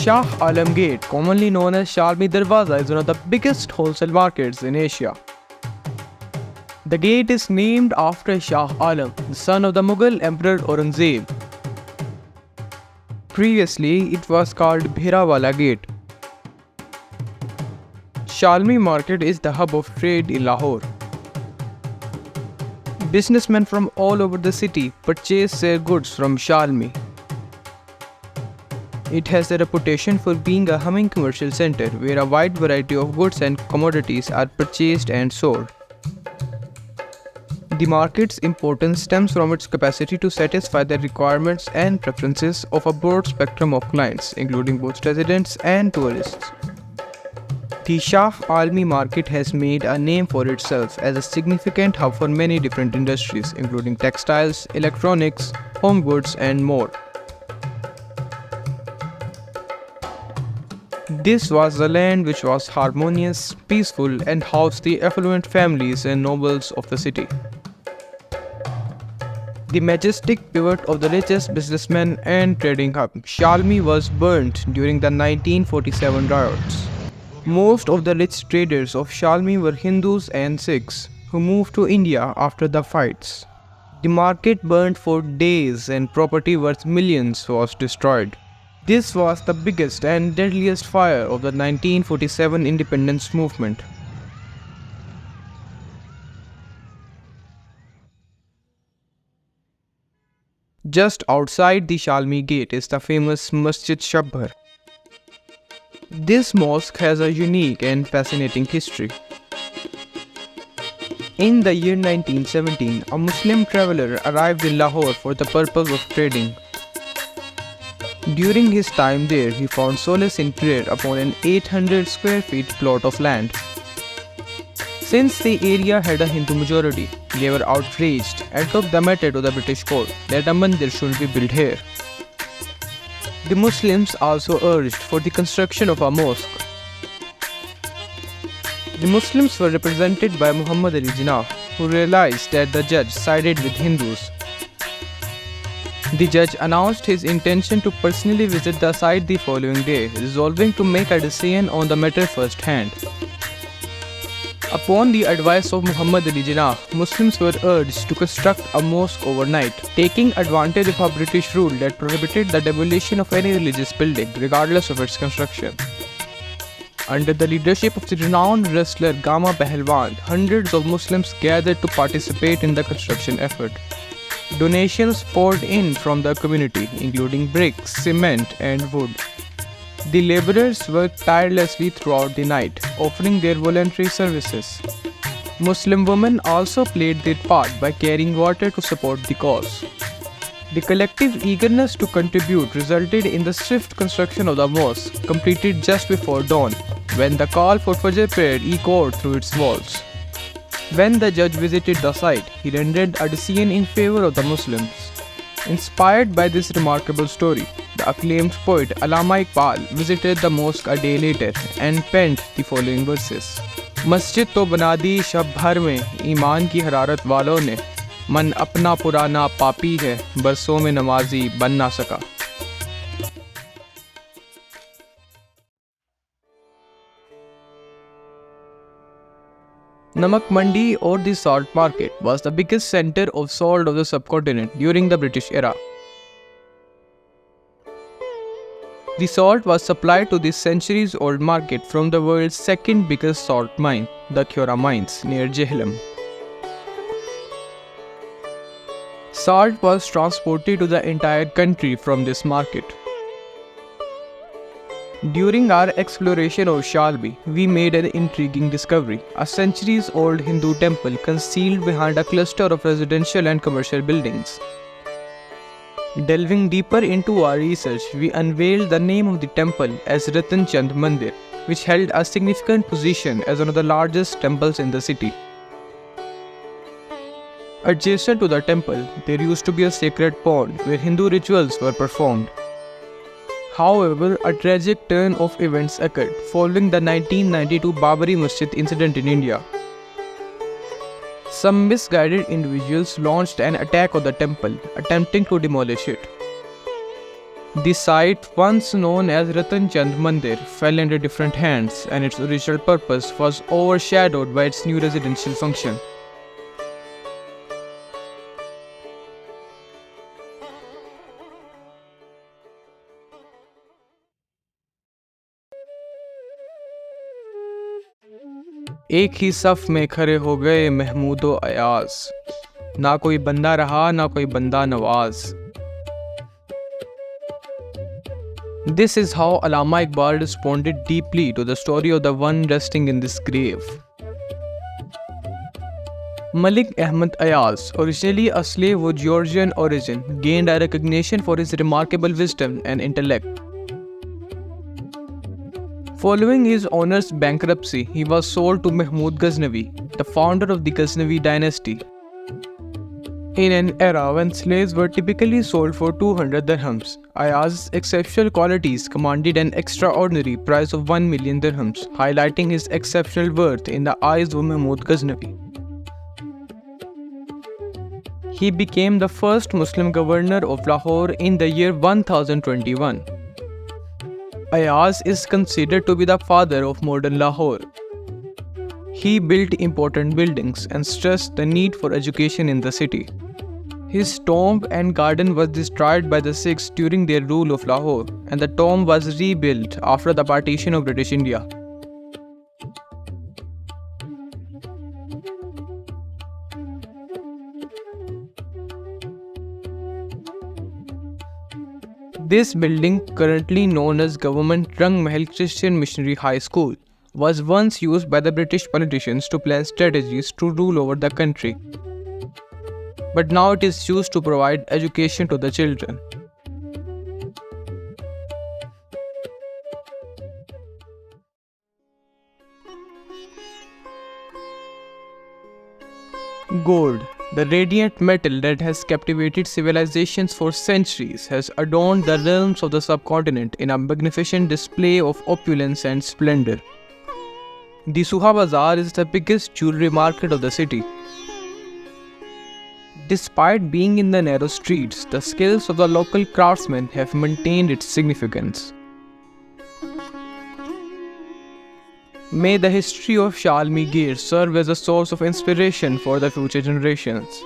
Shah Alam Gate, commonly known as Shalmi Darwaza, is one of the biggest wholesale markets in Asia. The gate is named after Shah Alam, the son of the Mughal Emperor Aurangzeb. Previously, it was called Bherawala Gate. Shalmi Market is the hub of trade in Lahore. Businessmen from all over the city purchase their goods from Shalmi. It has a reputation for being a humming commercial center where a wide variety of goods and commodities are purchased and sold. The market's importance stems from its capacity to satisfy the requirements and preferences of a broad spectrum of clients, including both residents and tourists. The Shah Almi market has made a name for itself as a significant hub for many different industries, including textiles, electronics, home goods, and more. This was the land which was harmonious, peaceful, and housed the affluent families and nobles of the city. The majestic pivot of the richest businessmen and trading hub, Shalmi was burnt during the 1947 riots. Most of the rich traders of Shalmi were Hindus and Sikhs, who moved to India after the fights. The market burned for days and property worth millions was destroyed. This was the biggest and deadliest fire of the 1947 independence movement. Just outside the Shalmi gate is the famous Masjid Shabbar. This mosque has a unique and fascinating history. In the year 1917, a Muslim traveler arrived in Lahore for the purpose of trading. During his time there, he found solace in prayer upon an 800 square feet plot of land. Since the area had a Hindu majority, they were outraged and took the matter to the British court that a mandir should be built here. The Muslims also urged for the construction of a mosque. The Muslims were represented by Muhammad Ali Jinnah, who realized that the judge sided with Hindus. The judge announced his intention to personally visit the site the following day, resolving to make a decision on the matter firsthand. Upon the advice of Muhammad Ali Jinnah, Muslims were urged to construct a mosque overnight, taking advantage of a British rule that prohibited the demolition of any religious building, regardless of its construction. Under the leadership of the renowned wrestler Gama Pahalwan, hundreds of Muslims gathered to participate in the construction effort. Donations poured in from the community, including bricks, cement, and wood. The laborers worked tirelessly throughout the night, offering their voluntary services. Muslim women also played their part by carrying water to support the cause. The collective eagerness to contribute resulted in the swift construction of the mosque, completed just before dawn, when the call for Fajr prayer echoed through its walls. When the judge visited the site, he rendered a decision in favor of the Muslims. Inspired by this remarkable story, the acclaimed poet Allama Iqbal visited the mosque a day later and penned the following verses. Masjid to bana di shab bhar mein, iman ki hararat walon ne, man apna purana papi hai, barson mein namazi ban na saka. Namak Mandi, or the salt market, was the biggest center of salt of the subcontinent during the British era. The salt was supplied to this centuries-old market from the world's second biggest salt mine, the Khura mines, near Jhelum. Salt was transported to the entire country from this market. During our exploration of Shalmi, we made an intriguing discovery: a centuries-old Hindu temple concealed behind a cluster of residential and commercial buildings. Delving deeper into our research, we unveiled the name of the temple as Ratan Chand Mandir, which held a significant position as one of the largest temples in the city. Adjacent to the temple, there used to be a sacred pond where Hindu rituals were performed. However, a tragic turn of events occurred following the 1992 Babari Masjid incident in India. Some misguided individuals launched an attack on the temple, attempting to demolish it. The site, once known as Ratan Chand Mandir, fell into different hands, and its original purpose was overshadowed by its new residential function. एक ही सफ में खड़े हो गए महमूदो अयाज, ना कोई बंदा रहा ना कोई बंदा Nawaz. This is how Allama Iqbal responded deeply to the story of the one resting in this grave. Malik Ahmad Ayaz, originally a slave of Georgian origin, gained a recognition for his remarkable wisdom and intellect. Following his owner's bankruptcy, he was sold to Mahmud Ghaznavi, the founder of the Ghaznavi dynasty. In an era when slaves were typically sold for 200 dirhams, Ayaz's exceptional qualities commanded an extraordinary price of 1 million dirhams, highlighting his exceptional worth in the eyes of Mahmud Ghaznavi. He became the first Muslim governor of Lahore in the year 1021. Ayaz is considered to be the father of modern Lahore. He built important buildings and stressed the need for education in the city. His tomb and garden was destroyed by the Sikhs during their rule of Lahore, and the tomb was rebuilt after the partition of British India. This building, currently known as Government Rang Mahal Christian Missionary High School, was once used by the British politicians to plan strategies to rule over the country. But now it is used to provide education to the children. Gold, the radiant metal that has captivated civilizations for centuries, has adorned the realms of the subcontinent in a magnificent display of opulence and splendor. The Suha Bazaar is the biggest jewelry market of the city. Despite being in the narrow streets, the skills of the local craftsmen have maintained its significance. May the history of Shah Almi Gate serve as a source of inspiration for the future generations.